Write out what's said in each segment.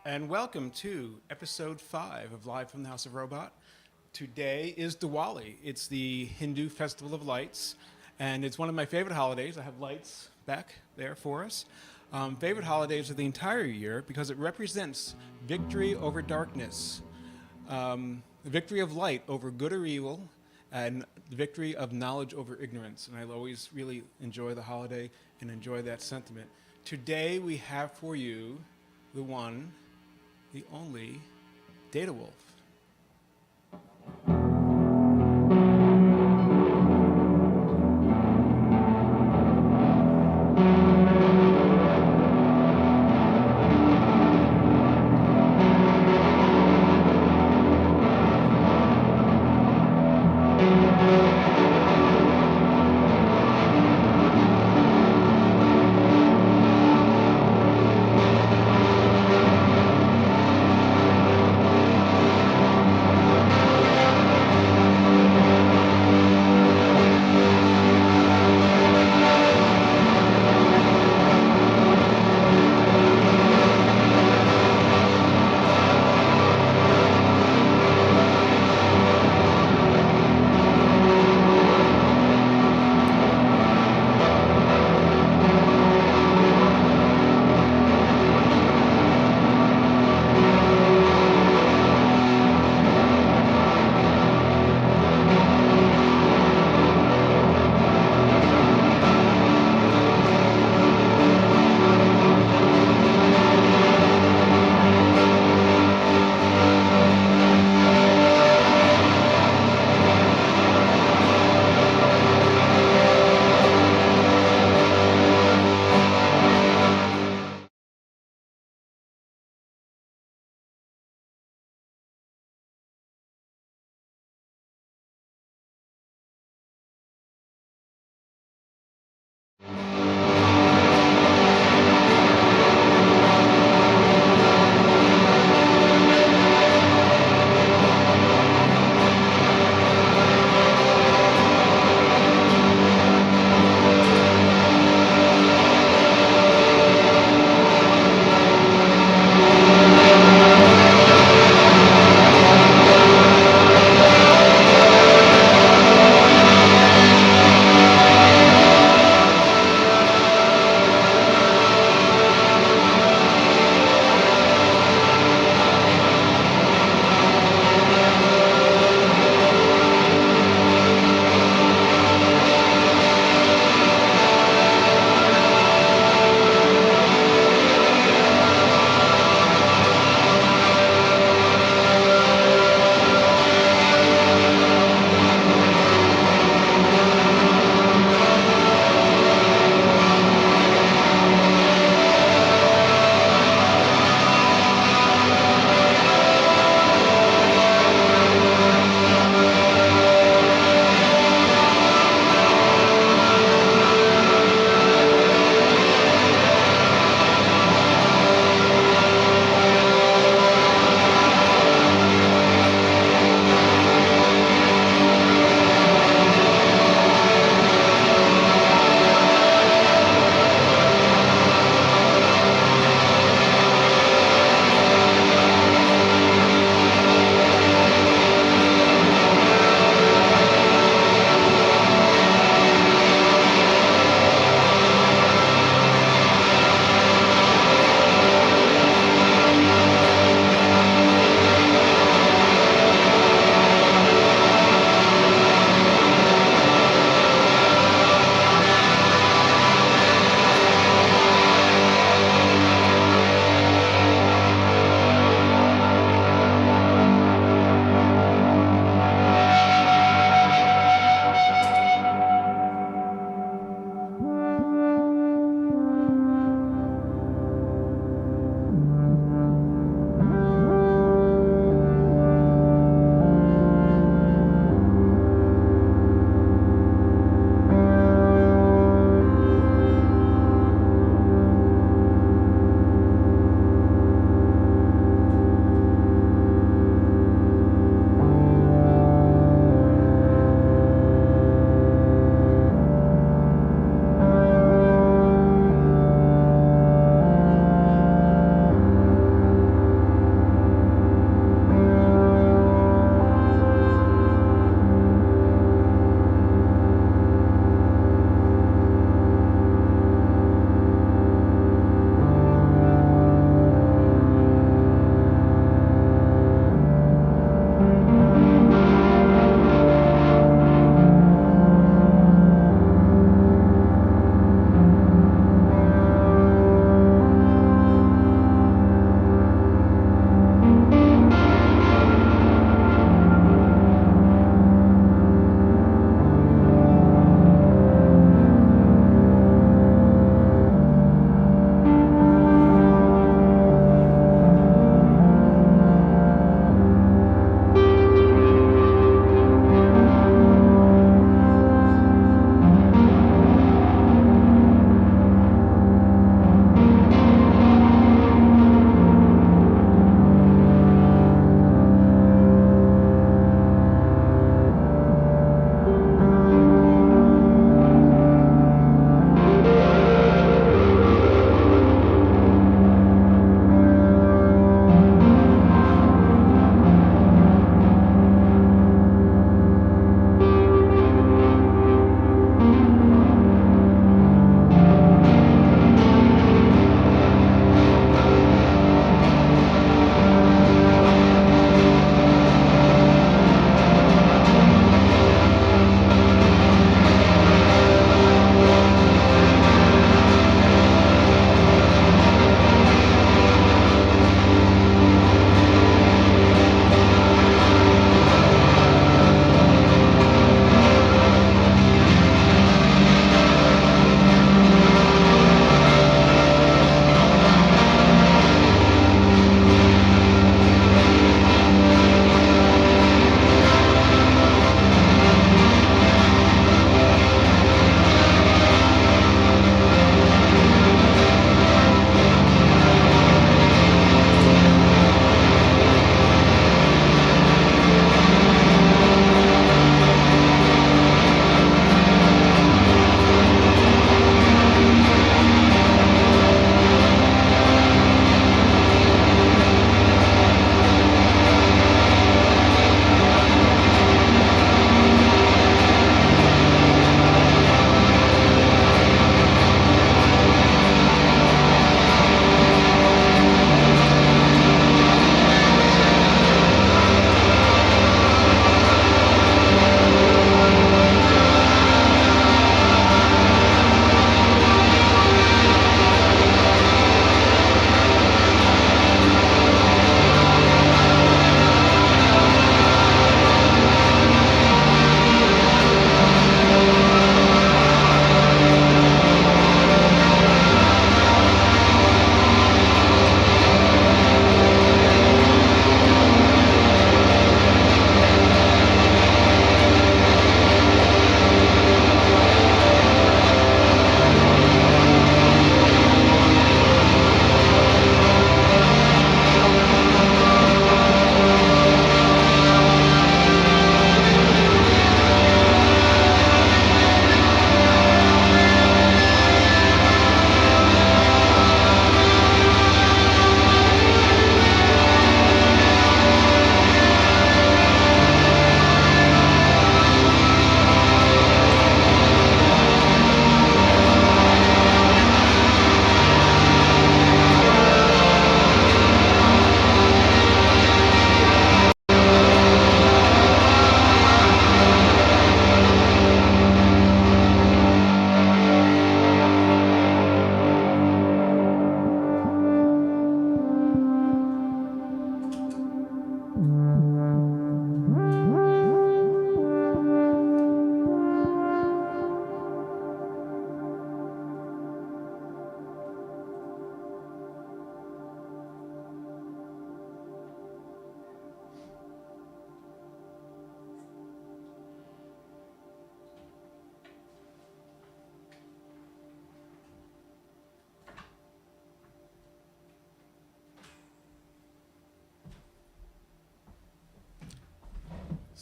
and welcome to episode 5 of Live from the House of Robot. Today is Diwali. It's the Hindu Festival of Lights, and it's one of my favorite holidays. I have lights back there for us. Favorite holidays of the entire year because it represents victory over darkness, the victory of light over good or evil, and the victory of knowledge over ignorance. And I always really enjoy the holiday and enjoy that sentiment. Today we have for you the one, the only, Data Wolf.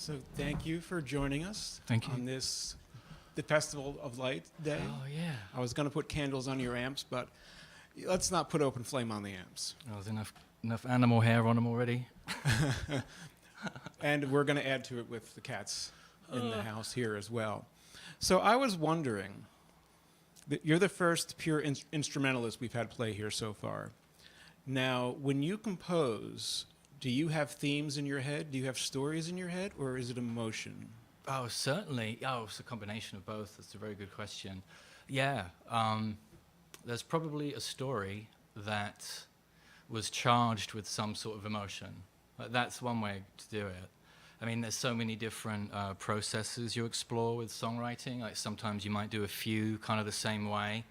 So thank you for joining us Thank you. on the Festival of Light Day. Oh, yeah. I was going to put candles on your amps, but let's not put open flame on the amps. Oh, there's enough animal hair on them already. And we're going to add to it with the cats in the house here as well. So I was wondering, that you're the first pure instrumentalist we've had play here so far. Now, when you compose, do you have themes in your head? Do you have stories in your head? Or is it emotion? Oh, certainly. Oh, it's a combination of both. That's a very good question. Yeah. There's probably a story that was charged with some sort of emotion. That's one way to do it. I mean, there's so many different processes you explore with songwriting. Like sometimes you might do a few kind of the same way.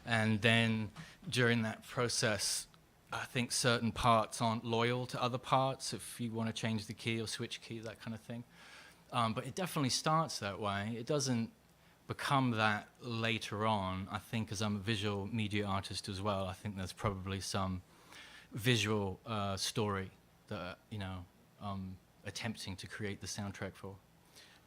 And then during that process, I think certain parts aren't loyal to other parts if you want to change the key or switch key, that kind of thing. But it definitely starts that way. It doesn't become that later on. I think as I'm a visual media artist as well, I think there's probably some visual story that, attempting to create the soundtrack for.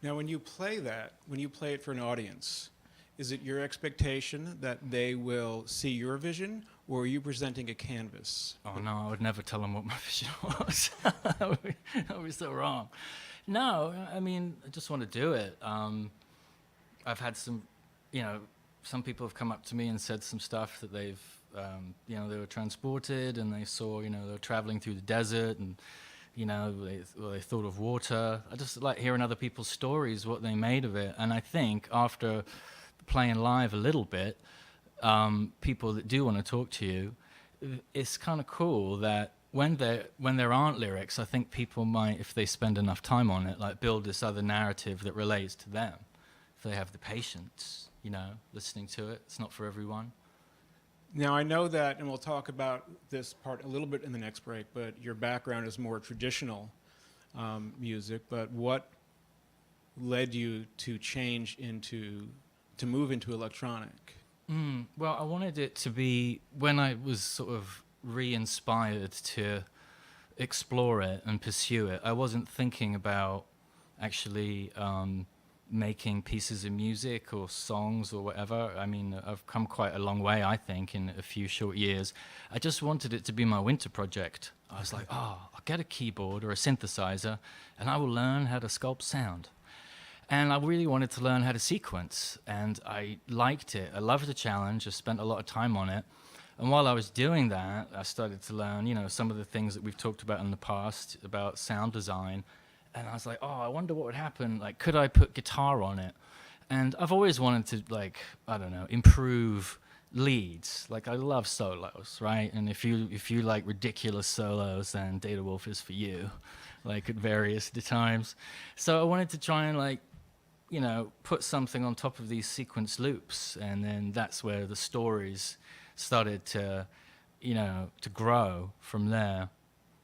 Now, when you play it for an audience, is it your expectation that they will see your vision, or are you presenting a canvas? Oh, no, I would never tell them what my vision was. That would be so wrong. No, I mean, I just want to do it. I've had some people have come up to me and said some stuff that they've, they were transported and they saw, they were traveling through the desert and, they thought of water. I just like hearing other people's stories, what they made of it. And I think after playing live a little bit, people that do want to talk to you, it's kind of cool that when there aren't lyrics, I think people might, if they spend enough time on it, like build this other narrative that relates to them. If they have the patience, listening to it. It's not for everyone. Now, I know that, and we'll talk about this part a little bit in the next break, but your background is more traditional music, but what led you to move into electronic? Well, I wanted it to be, when I was sort of re-inspired to explore it and pursue it, I wasn't thinking about actually making pieces of music or songs or whatever. I mean, I've come quite a long way, I think, in a few short years. I just wanted it to be my winter project. I was like, I'll get a keyboard or a synthesizer and I will learn how to sculpt sound. And I really wanted to learn how to sequence, and I liked it. I loved the challenge. I spent a lot of time on it. And while I was doing that, I started to learn, some of the things that we've talked about in the past about sound design. And I was like, I wonder what would happen. Like, could I put guitar on it? And I've always wanted to, improve leads. Like, I love solos, right? And if you like ridiculous solos, then Data Wolf is for you, like at various times. So I wanted to try and put something on top of these sequence loops, and then that's where the stories started to grow from there.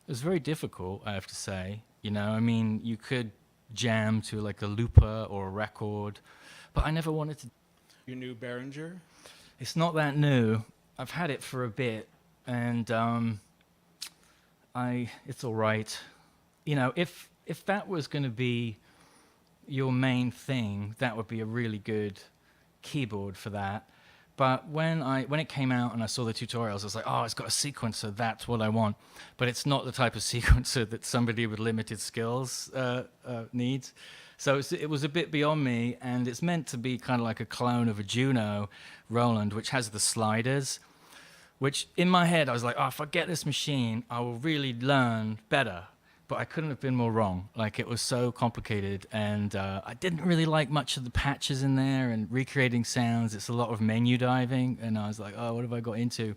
It was very difficult, I have to say. You could jam to like a looper or a record, but I never wanted to. Your new Behringer? It's not that new. I've had it for a bit, and it's all right. If that was going to be your main thing, that would be a really good keyboard for that. But when it came out and I saw the tutorials, I was like, it's got a sequencer, that's what I want. But it's not the type of sequencer that somebody with limited skills needs. So it was a bit beyond me, and it's meant to be kind of like a clone of a Juno Roland, which has the sliders, which in my head I was like, if I get this machine, I will really learn better. But I couldn't have been more wrong. Like, it was so complicated, and I didn't really like much of the patches in there and recreating sounds. It's a lot of menu diving, and I was like, what have I got into?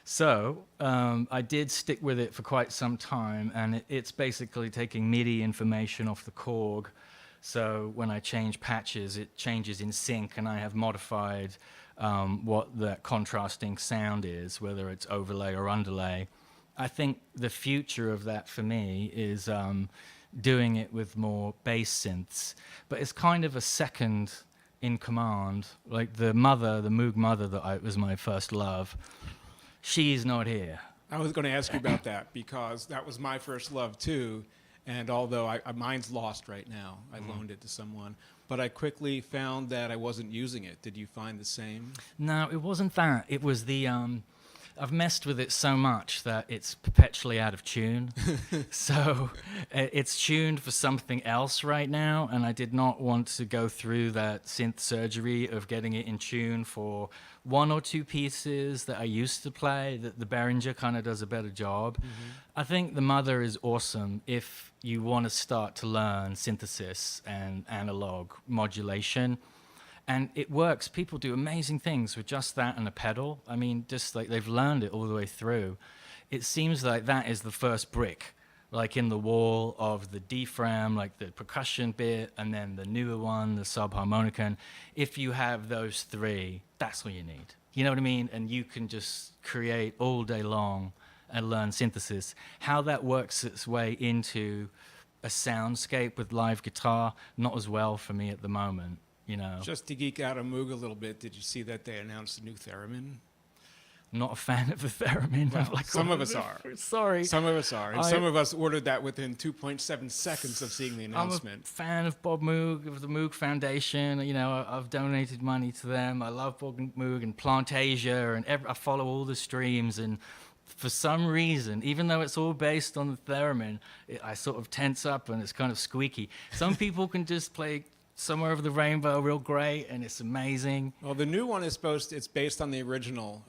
So I did stick with it for quite some time, and it's basically taking MIDI information off the Korg. So when I change patches, it changes in sync, and I have modified what the contrasting sound is, whether it's overlay or underlay. I think the future of that for me is doing it with more bass synths, but it's kind of a second in command. Like the Moog Mother that was my first love, she's not here. I was going to ask you about that because that was my first love too, And although mine's lost right now, I loaned it to someone, but I quickly found that I wasn't using it. Did you find the same? No, it wasn't that. It was the I've messed with it so much that it's perpetually out of tune. So it's tuned for something else right now, and I did not want to go through that synth surgery of getting it in tune for one or two pieces that I used to play. That the Behringer kind of does a better job. I think the Mother is awesome if you want to start to learn synthesis and analog modulation. And it works. People do amazing things with just that and a pedal. I mean, just like they've learned it all the way through. It seems like that is the first brick, like in the wall of the diaphragm, like the percussion bit, and then the newer one, the subharmonica. And if you have those three, that's what you need. You know what I mean? And you can just create all day long and learn synthesis. How that works its way into a soundscape with live guitar, not as well for me at the moment. You know, Just to geek out on Moog a little bit, did you see that they announced a new theremin? I'm not a fan of the theremin. Well, I'm like, some what of us is it? are. Sorry. Some of us are, and I- some of us ordered that within 2.7 seconds of seeing the I'm announcement. a fan of Bob Moog, of the Moog Foundation. You know, I've donated money to them. I love Bob Moog and Plantasia, and I follow all the streams. And for some reason, even though it's all based on the theremin, I sort of tense up and it's kind of squeaky. Some people can just play Somewhere Over the Rainbow real great, and it's amazing. Well, the new one is it's based on the original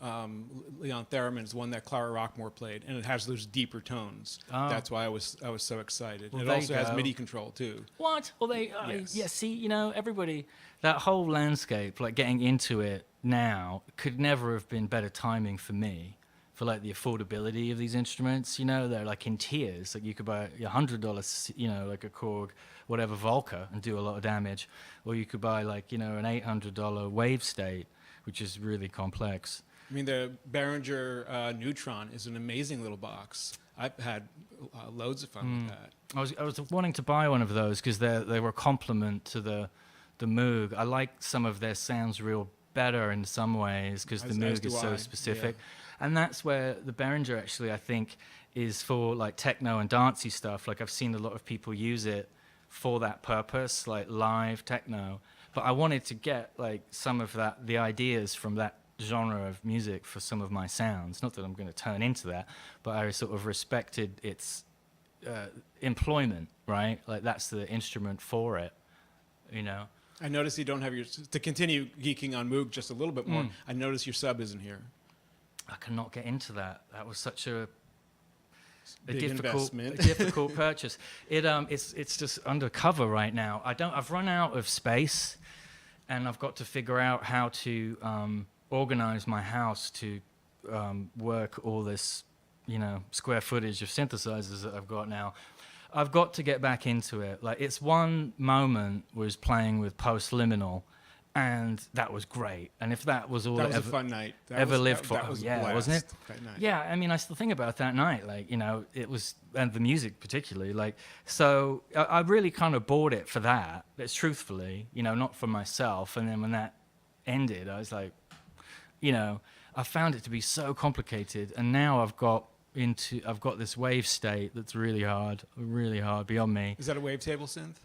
Leon Theremin's one that Clara Rockmore played, and it has those deeper tones. Oh. That's why I was so excited. Well, it there also you has go. MIDI control too. What? Well, Yes. yeah, see, you know, everybody, that whole landscape, like getting into it now, could never have been better timing for me, for like the affordability of these instruments. You know, they're like in tiers. Like you could buy a $100, you know, like a Korg, whatever, Volca, and do a lot of damage. Or you could buy like, you know, an $800 Wave State, which is really complex. I mean, the Behringer Neutron is an amazing little box. I've had loads of fun with that. I was wanting to buy one of those because they were a complement to the Moog. I like some of their sounds real better in some ways because the As Moog do is so I, specific. yeah. And that's where the Behringer actually, I think, is for like techno and dancey stuff. Like I've seen a lot of people use it for that purpose, like live techno. But I wanted to get like some of the ideas from that genre of music for some of my sounds. Not that I'm going to turn into that, but I sort of respected its employment, right? Like that's the instrument for it, you know. I notice you don't have to continue geeking on Moog just a little bit more. I notice your sub isn't here. I cannot get into that. That was such a Big difficult, investment. difficult purchase. It's just undercover right now. I've run out of space, and I've got to figure out how to organize my house to work all this, you know, square footage of synthesizers that I've got now. I've got to get back into it. Like it's one moment was playing with Postliminal, and that was great. And if that was all That was ever, a fun night. That ever was, lived that, for, that was a yeah, blast, wasn't it? That night. Yeah, I mean, I still think about that night, like, you know, it was, and the music particularly, like, so I really kind of bought it for that. It's truthfully, you know, not for myself. And then when that ended, I was like, you know, I found it to be so complicated. And now I've got this wave state that's really hard beyond me. Is that a wavetable synth?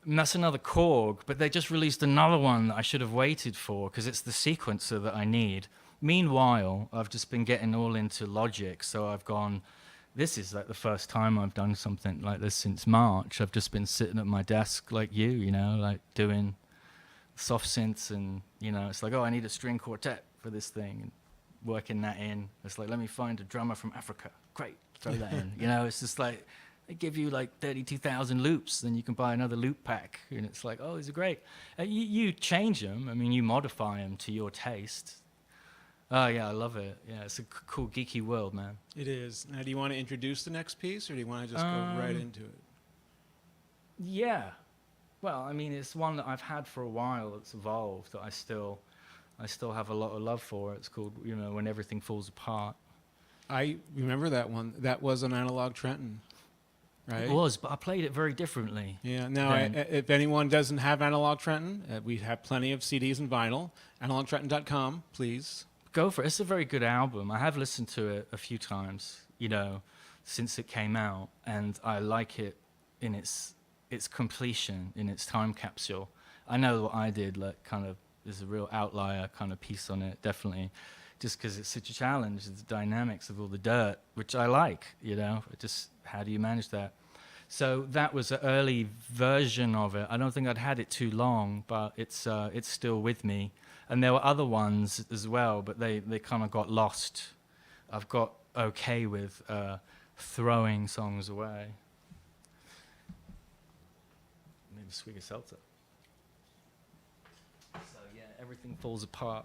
And that's another Korg, but they just released another one that I should have waited for because it's the sequencer that I need. Meanwhile, I've just been getting all into Logic, so I've gone, this is like the first time I've done something like this since March. I've just been sitting at my desk like you know, like doing soft synths and, you know, it's like, oh, I need a string quartet for this thing and working that in. It's like, let me find a drummer from Africa. Great, throw that in. You know, it's just like, they give you like 32,000 loops, then you can buy another loop pack. And it's like, oh, these are great. You change them. I mean, you modify them to your taste. Oh, yeah, I love it. Yeah, it's a cool, geeky world, man. It is. Now, do you want to introduce the next piece, or do you want to just go right into it? Yeah. Well, I mean, it's one that I've had for a while. It's evolved that I still have a lot of love for. It's called, you know, When Everything Falls Apart. I remember that one. That was an Analog Trenton, right? It was, but I played it very differently. Yeah. Now, Then- if anyone doesn't have Analog Trenton, we have plenty of CDs and vinyl. AnalogTrenton.com, please. Go for it. It's a very good album. I have listened to it a few times, you know, since it came out, and I like it in its completion, in its time capsule. I know what I did, like kind of, there's a real outlier kind of piece on it, definitely, just because it's such a challenge, the dynamics of all the dirt, which I like, you know, just how do you manage that? So that was an early version of it. I don't think I'd had it too long, but it's still with me. And there were other ones as well, but they kind of got lost. I've got okay with throwing songs away. Maybe a swig of seltzer. So yeah, everything falls apart.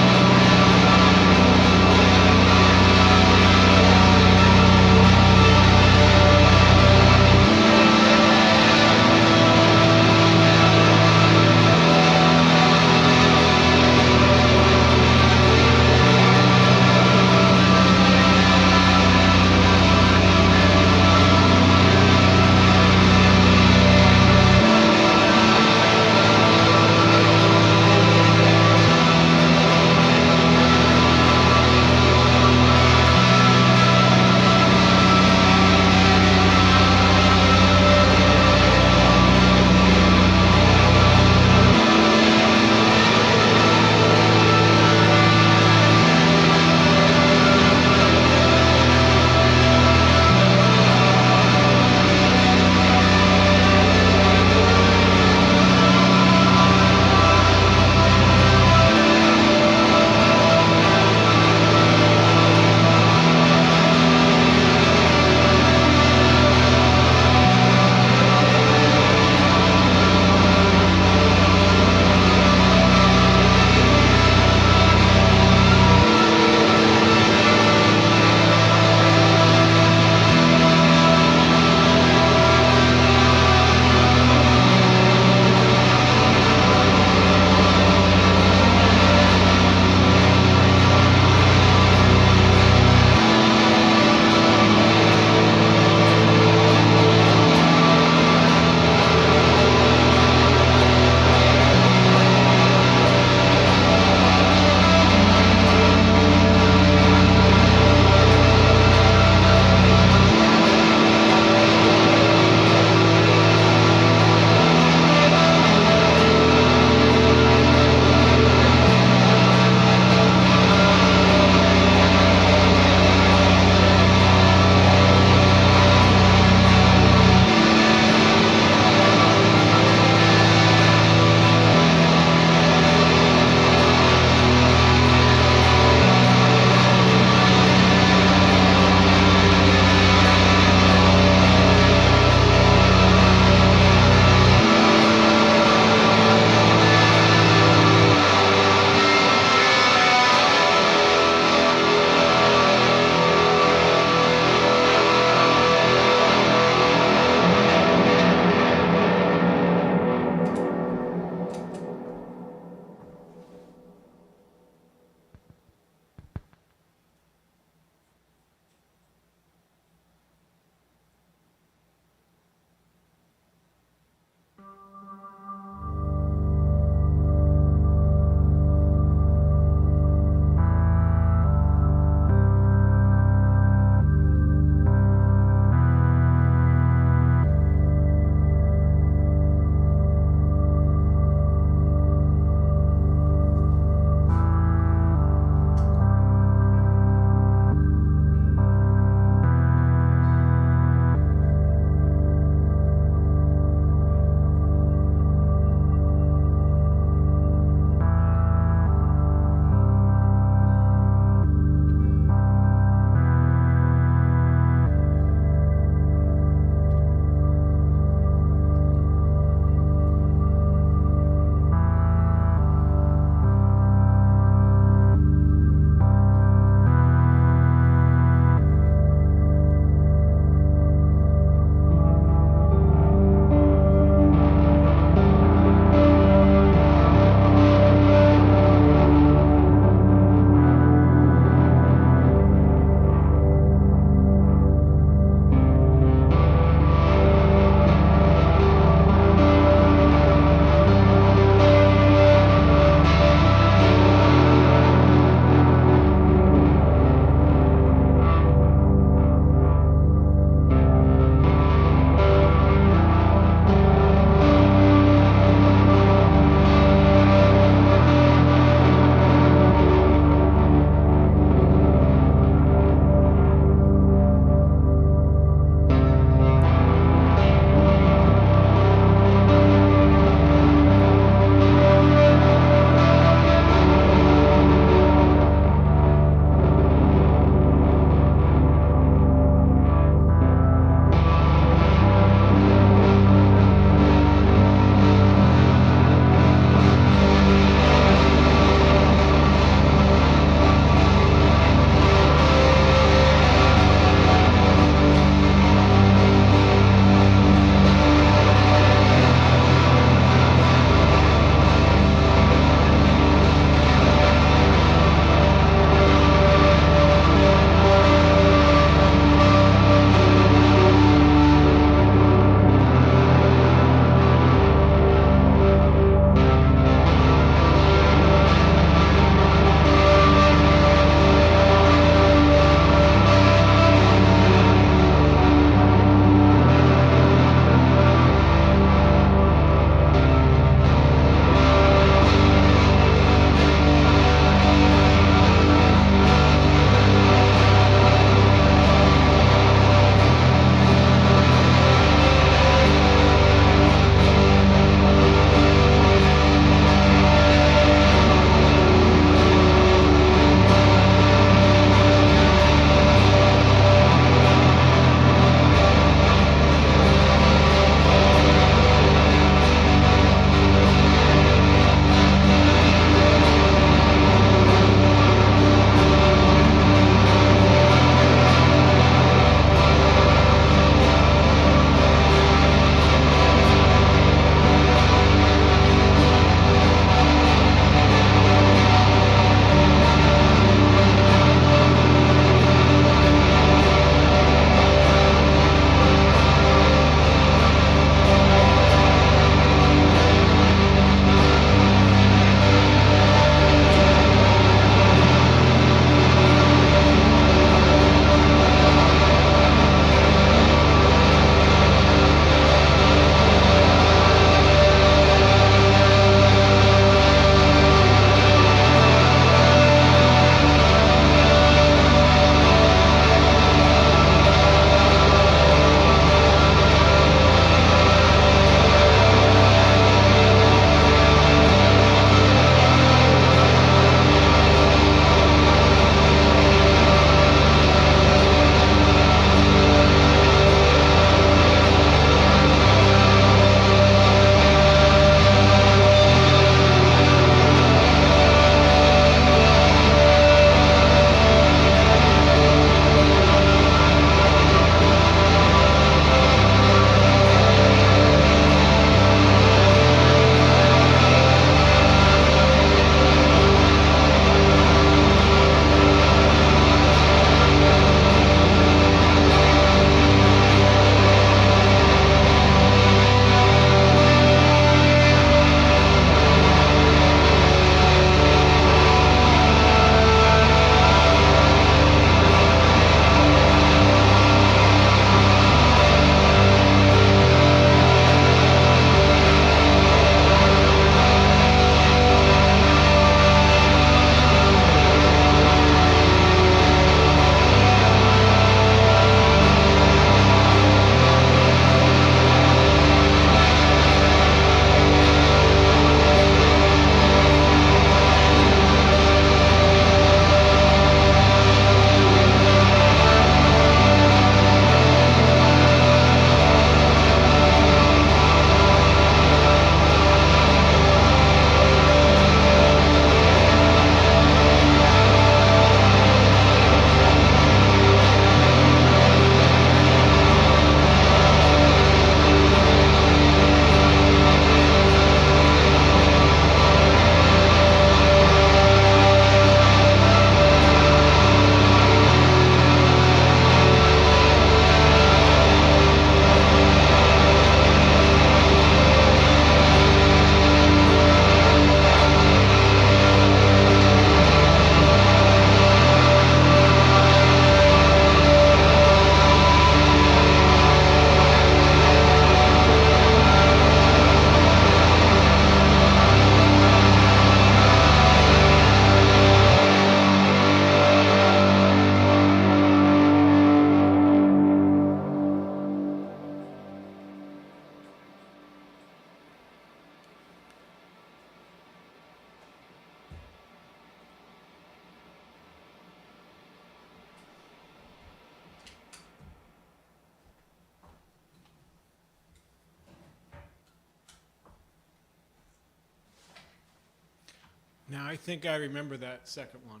Now, I think I remember that second one.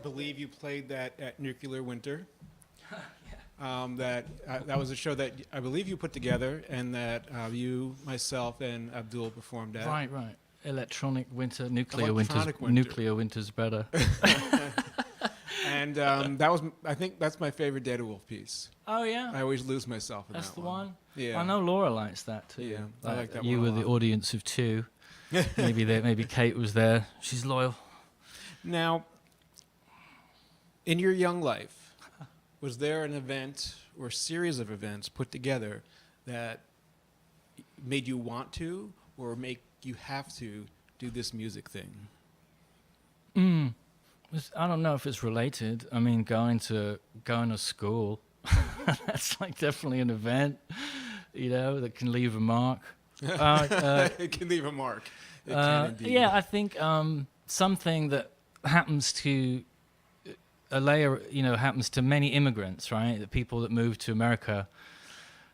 Believe you played that at Nuclear Winter. That was a show that I believe you put together, and that you, myself, and Abdul performed at. Right, right. Electronic winter, nuclear Electronic winter's winter. nuclear winter's better. And I think that's my favorite Dead Wolf piece. Oh yeah, I always lose myself in that's that the one. Yeah. I know Laura likes that too. Yeah, I like that You one a were the lot. audience of two. Maybe Kate was there. She's loyal. Now, in your young life, was there an event or series of events put together that made you want to or make you have to do this music thing? I don't know if it's related. I mean, going to school, that's like definitely an event, that can leave a mark. It can leave a mark. It can indeed. Yeah, I think something that happens to a layer, happens to many immigrants, right? The people that move to America.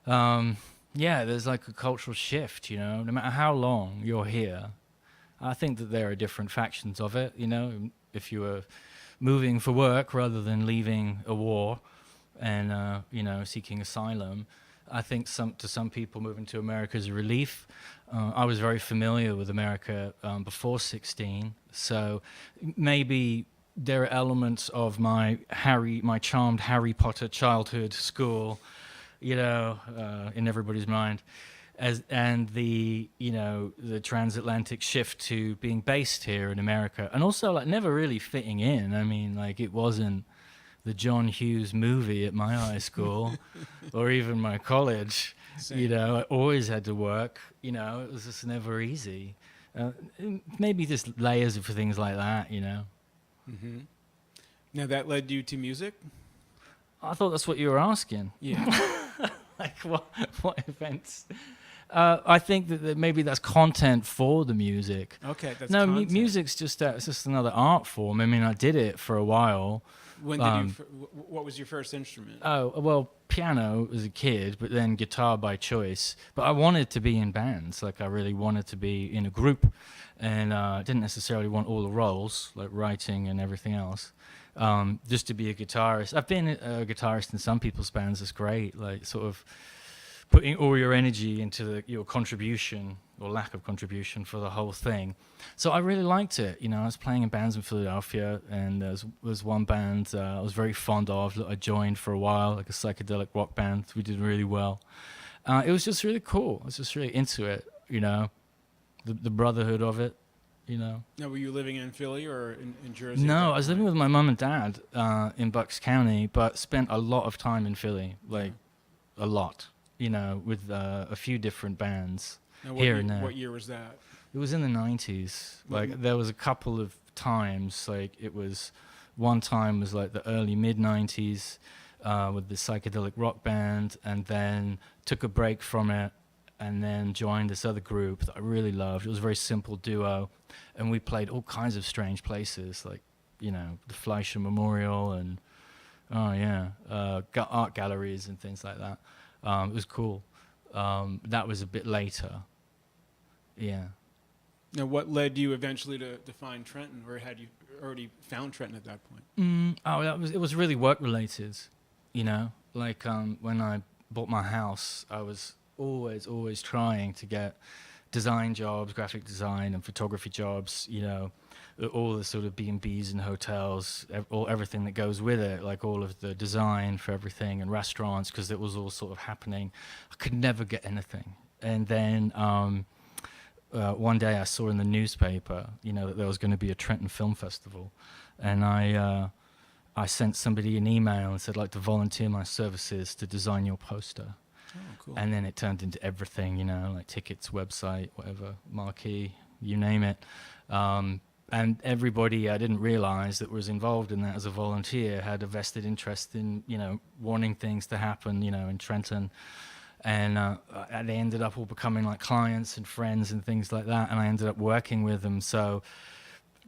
Yeah, there's like a cultural shift, no matter how long you're here. I think that there are different factions of it, if you were moving for work rather than leaving a war and, seeking asylum. I think to some people moving to America is a relief. I was very familiar with America before 16, so maybe there are elements of my charmed Harry Potter childhood school, in everybody's mind, and the transatlantic shift to being based here in America, and also like never really fitting in. I mean, like it wasn't the John Hughes movie at my high school or even my college. Same. I always had to work. It was just never easy. Maybe just layers of things like that. Mm-hmm. Now, that led you to music? I thought that's what you were asking. Yeah. Like what events? I think that maybe that's content for the music. Okay, that's No, content. music's just it's just another art form. I mean, I did it for a while. When did what was your first instrument? Oh, well, piano as a kid, but then guitar by choice. But I wanted to be in bands. Like, I really wanted to be in a group. And didn't necessarily want all the roles, like writing and everything else. Just to be a guitarist. I've been a guitarist in some people's bands. It's great. Like, sort of putting all your energy into your contribution or lack of contribution for the whole thing. So I really liked it. I was playing in bands in Philadelphia, and there was one band I was very fond of that I joined for a while, like a psychedelic rock band. We did really well. It was just really cool. I was just really into it, the brotherhood of it, Now, were you living in Philly or in Jersey? No, I was living with my mum and dad in Bucks County, but spent a lot of time in Philly, like a lot, with a few different bands here and there. What year was that? It was in the 90s. Like, there was a couple of times, like, one time was like the early mid-90s with the psychedelic rock band, and then took a break from it, and then joined this other group that I really loved. It was a very simple duo, and we played all kinds of strange places, like, the Fleischer Memorial and, art galleries and things like that. It was cool. That was a bit later. Yeah. Now, what led you eventually to find Trenton, or had you already found Trenton at that point? It was really work related, Like when I bought my house, I was always trying to get design jobs, graphic design and photography jobs, all the sort of B&Bs and hotels, everything that goes with it, like all of the design for everything and restaurants, because it was all sort of happening. I could never get anything. And then one day I saw in the newspaper, that there was going to be a Trenton Film Festival. And I sent somebody an email and said, I'd like to volunteer my services to design your poster. Oh, cool. And then it turned into everything, like tickets, website, whatever, marquee, you name it. And everybody I didn't realize that was involved in that as a volunteer had a vested interest in, wanting things to happen, in Trenton. And they ended up all becoming like clients and friends and things like that. And I ended up working with them. So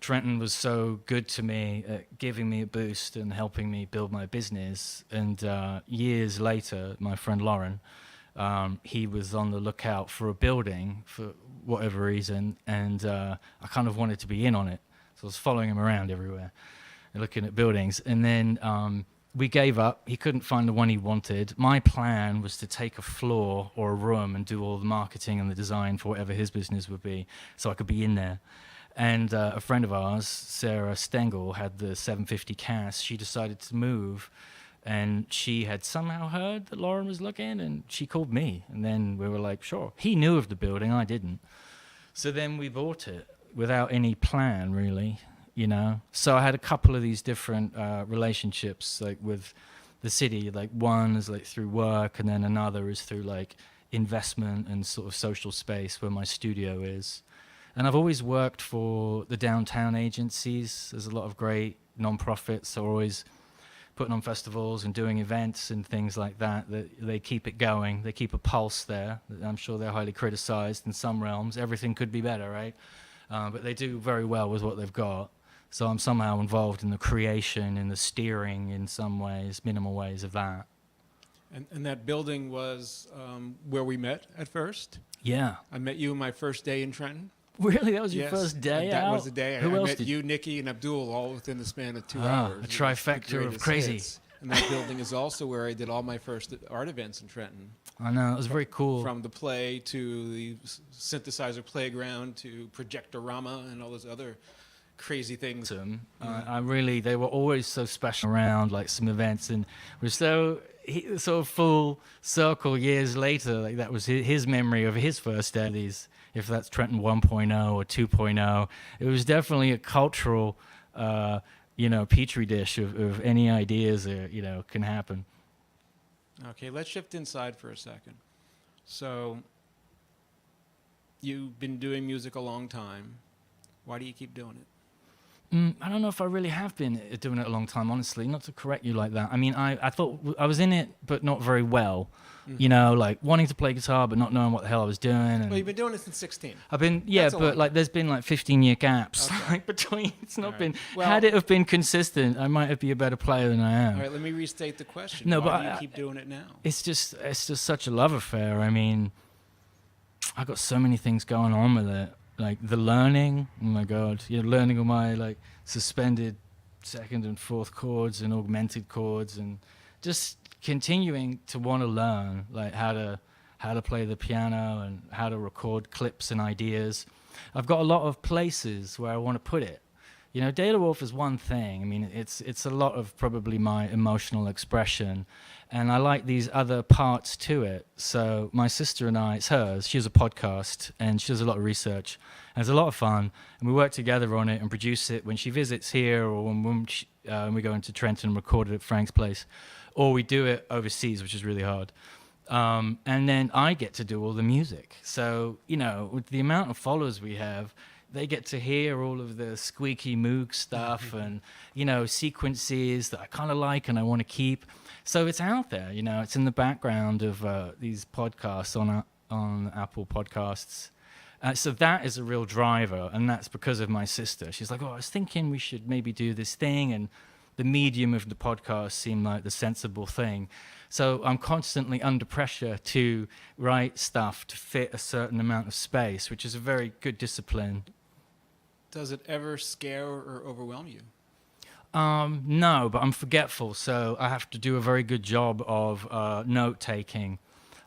Trenton was so good to me at giving me a boost and helping me build my business. And years later, my friend Lauren he was on the lookout for a building for whatever reason, and I kind of wanted to be in on it. So I was following him around everywhere and looking at buildings. And then we gave up. He couldn't find the one he wanted. My plan was to take a floor or a room and do all the marketing and the design for whatever his business would be, so I could be in there. And a friend of ours, Sarah Stengel, had the 750 Cass. She decided to move, and she had somehow heard that Lauren was looking, and she called me. And then we were like, sure. He knew of the building, I didn't. So then we bought it without any plan, really, you know. So I had a couple of these different relationships, like with the city. Like one is like through work, and then another is through like investment and sort of social space where my studio is. And I've always worked for the downtown agencies. There's a lot of great non-profits that are always putting on festivals and doing events and things like that. They keep it going. They keep a pulse there. I'm sure they're highly criticized in some realms. Everything could be better, right? But they do very well with what they've got. So I'm somehow involved in the creation and the steering in some ways, minimal ways of that. And that building was where we met at first. Yeah. I met you on my first day in Trenton. Really? That was your Yes, first day that out? was the day. Who I else met did you, Nikki, and Abdul all within the span of 2 Ah, hours. a It was the trifecta of greatest crazy. hits. And that building is also where I did all my first art events in Trenton. I know, it was very cool. From the play to the synthesizer playground to Projectorama and all those other crazy things. I really, they were always so special around like some events, and we're so sort of full circle years later. Like that was his memory of his first day. These, if that's Trenton 1.0 or 2.0, it was definitely a cultural, petri dish of any ideas that can happen. Okay, let's shift inside for a second. So, you've been doing music a long time. Why do you keep doing it? I don't know if I really have been doing it a long time, honestly, not to correct you like that. I mean, I thought I was in it, but not very well. Mm-hmm. Like wanting to play guitar, but not knowing what the hell I was doing. And Well, you've been doing it since 16. I've been, That's a but long like there's been like 15-year gaps Okay. like between. It's not All right. been, Well- had it have been consistent, I might be a better player than I am. All right, let me restate the question. No, Why but do you I- keep doing it now? It's just such a love affair. I mean, I've got so many things going on with it. Like the learning, oh my God, learning all my like suspended second and fourth chords and augmented chords, and just continuing to want to learn like how to play the piano and how to record clips and ideas. I've got a lot of places where I want to put it. De La Wolf is one thing. I mean, it's a lot of probably my emotional expression, and I like these other parts to it. So my sister and I, it's hers. She has a podcast, and she does a lot of research, and it's a lot of fun. And we work together on it and produce it when she visits here, or when we go into Trenton and record it at Frank's place, or we do it overseas, which is really hard. And then I get to do all the music. So with the amount of followers we have, they get to hear all of the squeaky moog stuff and, sequences that I kind of like and I want to keep. So it's out there, it's in the background of these podcasts on Apple Podcasts. So that is a real driver, and that's because of my sister. She's like, I was thinking we should maybe do this thing, and the medium of the podcast seemed like the sensible thing. So I'm constantly under pressure to write stuff to fit a certain amount of space, which is a very good discipline. Does it ever scare or overwhelm you? No, but I'm forgetful, so I have to do a very good job of note-taking.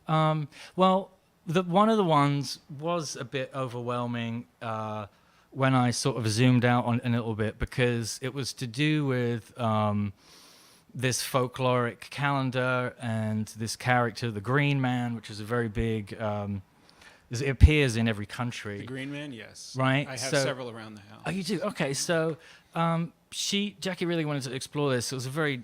Well, one of the ones was a bit overwhelming when I sort of zoomed out on a little bit, because it was to do with this folkloric calendar and this character, the Green Man, which is a very big... it appears in every country. The Green Man, yes. Right, I have so- several around the house. Oh, you do? Okay, so Jackie really wanted to explore this. It was a very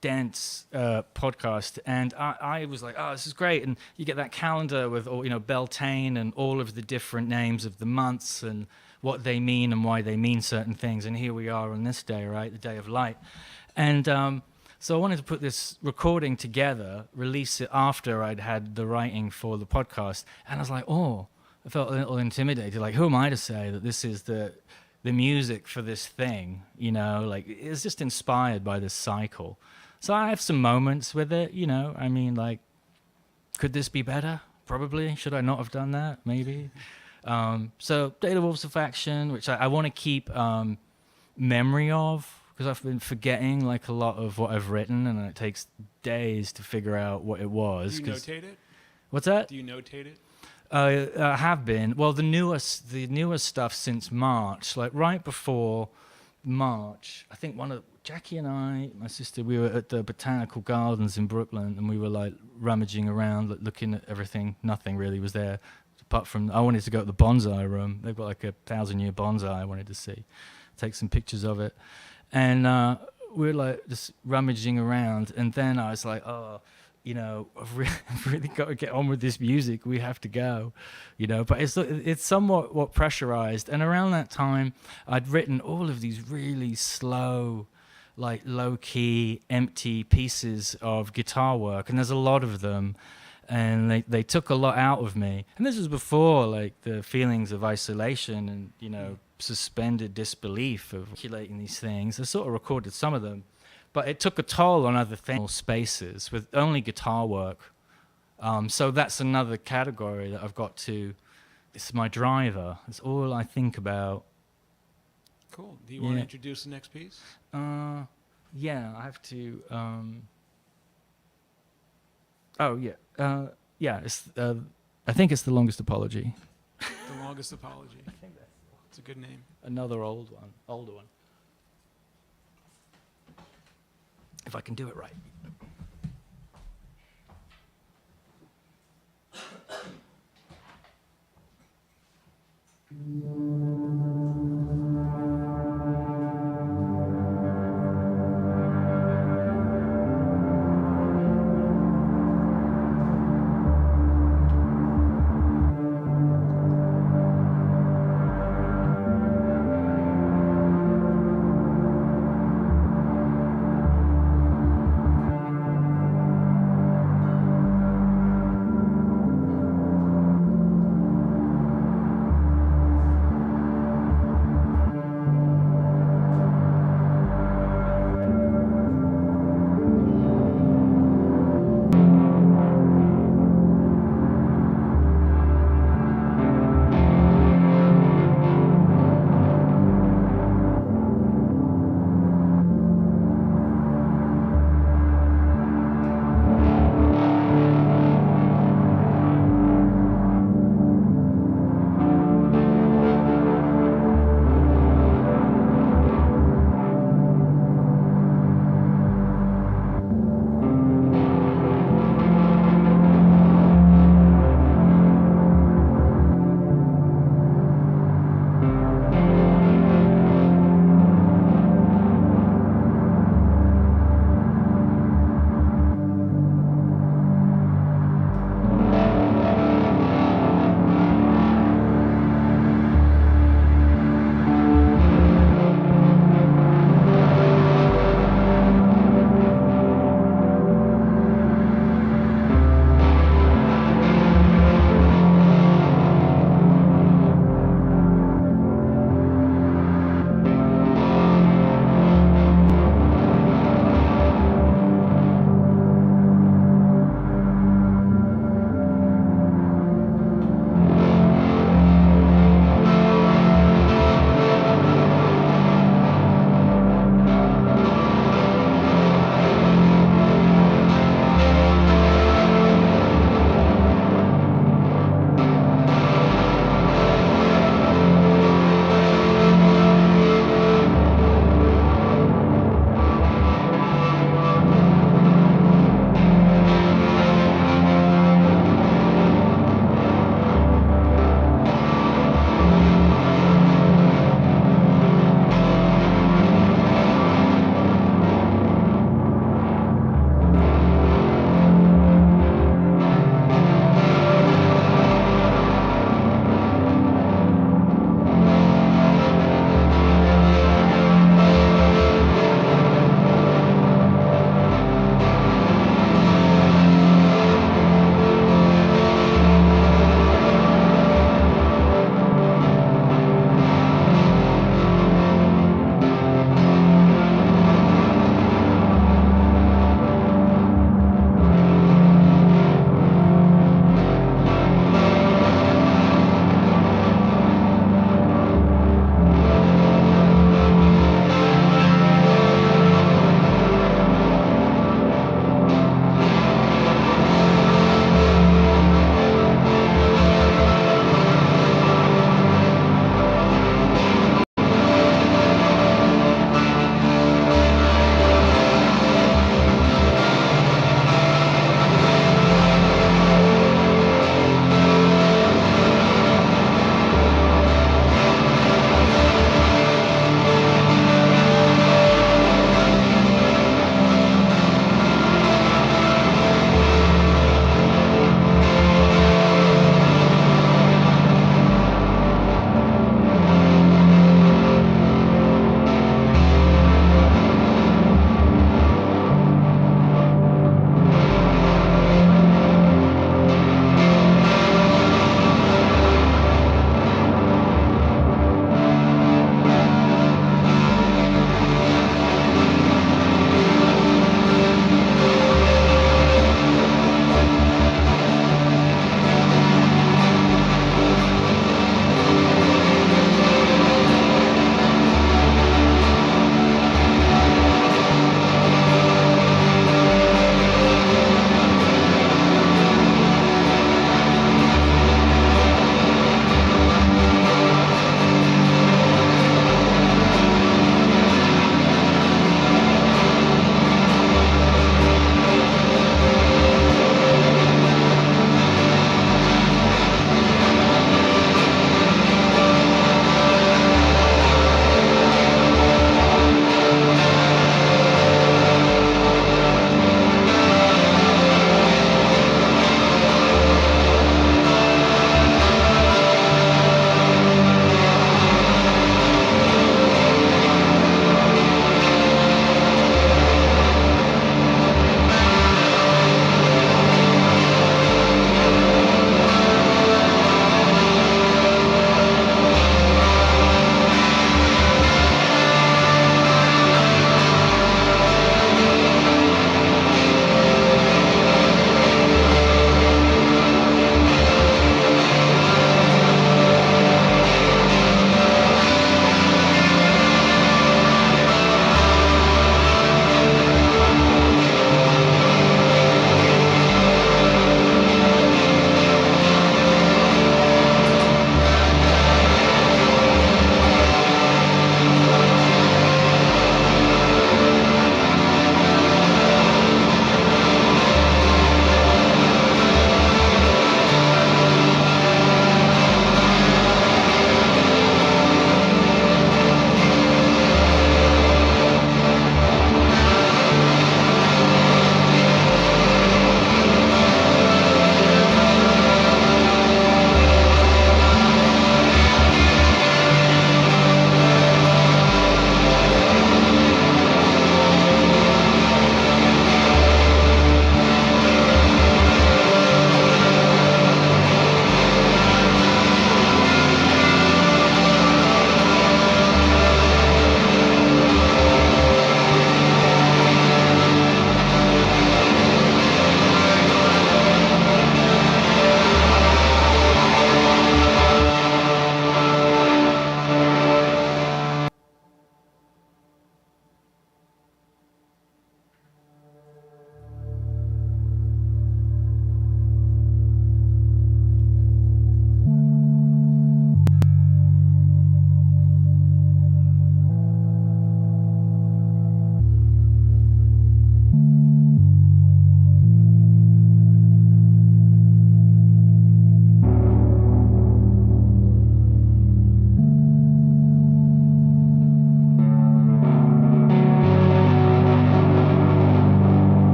dense podcast, and I was like, oh, this is great. And you get that calendar with all, Beltane and all of the different names of the months and what they mean and why they mean certain things. And here we are on this day, right, the Day of Light. And so I wanted to put this recording together, release it after I'd had the writing for the podcast. And I was like, I felt a little intimidated. Like, who am I to say that this is the music for this thing? Like, it's just inspired by this cycle. So I have some moments with it, I mean, like, could this be better? Probably. Should I not have done that? Maybe. So Data Wolfsafaction, which I want to keep memory of, because I've been forgetting like a lot of what I've written, and it takes days to figure out what it was. Do you notate it? What's that? Do you notate it? I have been. Well, the newest stuff since March, like right before March, I think Jackie and I, my sister, we were at the Botanical Gardens in Brooklyn, and we were like rummaging around, looking at everything. Nothing really was there, apart from I wanted to go to the bonsai room. They've got like a 1,000-year bonsai I wanted to see, take some pictures of it, and we were like just rummaging around, and then I was like, oh, you know, I've really got to get on with this music. We have to go, you know. But it's somewhat pressurized. And around that time, I'd written all of these really slow, like low-key, empty pieces of guitar work. And there's a lot of them. And they took a lot out of me. And this was before, like, the feelings of isolation and, you know, suspended disbelief of articulating these things. I sort of recorded some of them. But it took a toll on other things, spaces, with only guitar work. So that's another category that I've got to, it's my driver. It's all I think about. Cool. Do you want to introduce the next piece? Yeah, I have to. Oh, yeah. Yeah, I think it's The Longest Apology. The Longest Apology. I think that's It's a good name. another older one. If I can do it right.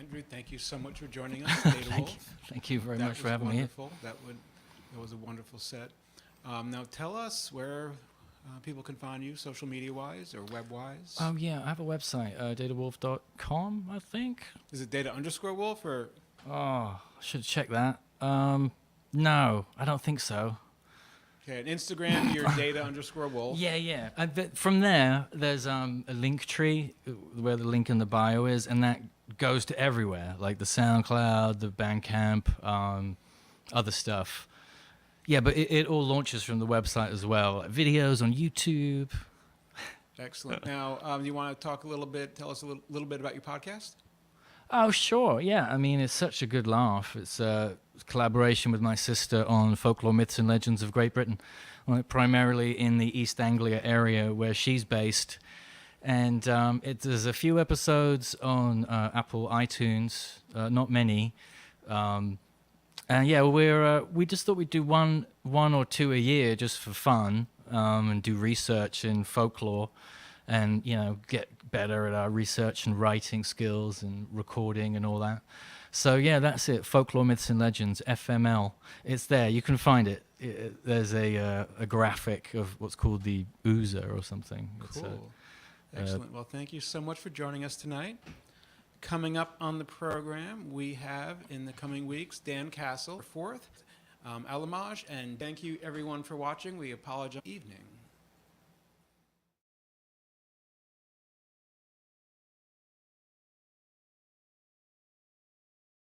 Andrew, thank you so much for joining us, Data Wolf. Thank you very That much for was having me here. wonderful. That was a wonderful set. Now tell us where people can find you, social media-wise or web-wise. Oh yeah, I have a website, datawolf.com, I think. Is it data_wolf or? Oh, I should check that. No, I don't think so. Okay, on Instagram, you're data_wolf. Yeah. From there, there's a link tree where the link in the bio is, and that goes to everywhere, like the SoundCloud, the Bandcamp, other stuff. Yeah, but it all launches from the website as well. Like videos on YouTube. Excellent. Now, you want to talk tell us a little bit about your podcast? Oh, sure. Yeah. I mean, it's such a good laugh. It's a collaboration with my sister on folklore, myths, and legends of Great Britain, primarily in the East Anglia area where she's based. And there's a few episodes on Apple iTunes, not many. And yeah, we just thought we'd do one or two a year just for fun, and do research in folklore, and get better at our research and writing skills and recording and all that. So yeah, that's it. Folklore, Myths and Legends, FML. It's there. You can find it. There's a graphic of what's called the Oozer or something. Cool. Excellent. Well, thank you so much for joining us tonight. Coming up on the program, we have in the coming weeks Dan Castle, 4th, Alamaj, and thank you everyone for watching. We apologize. Evening.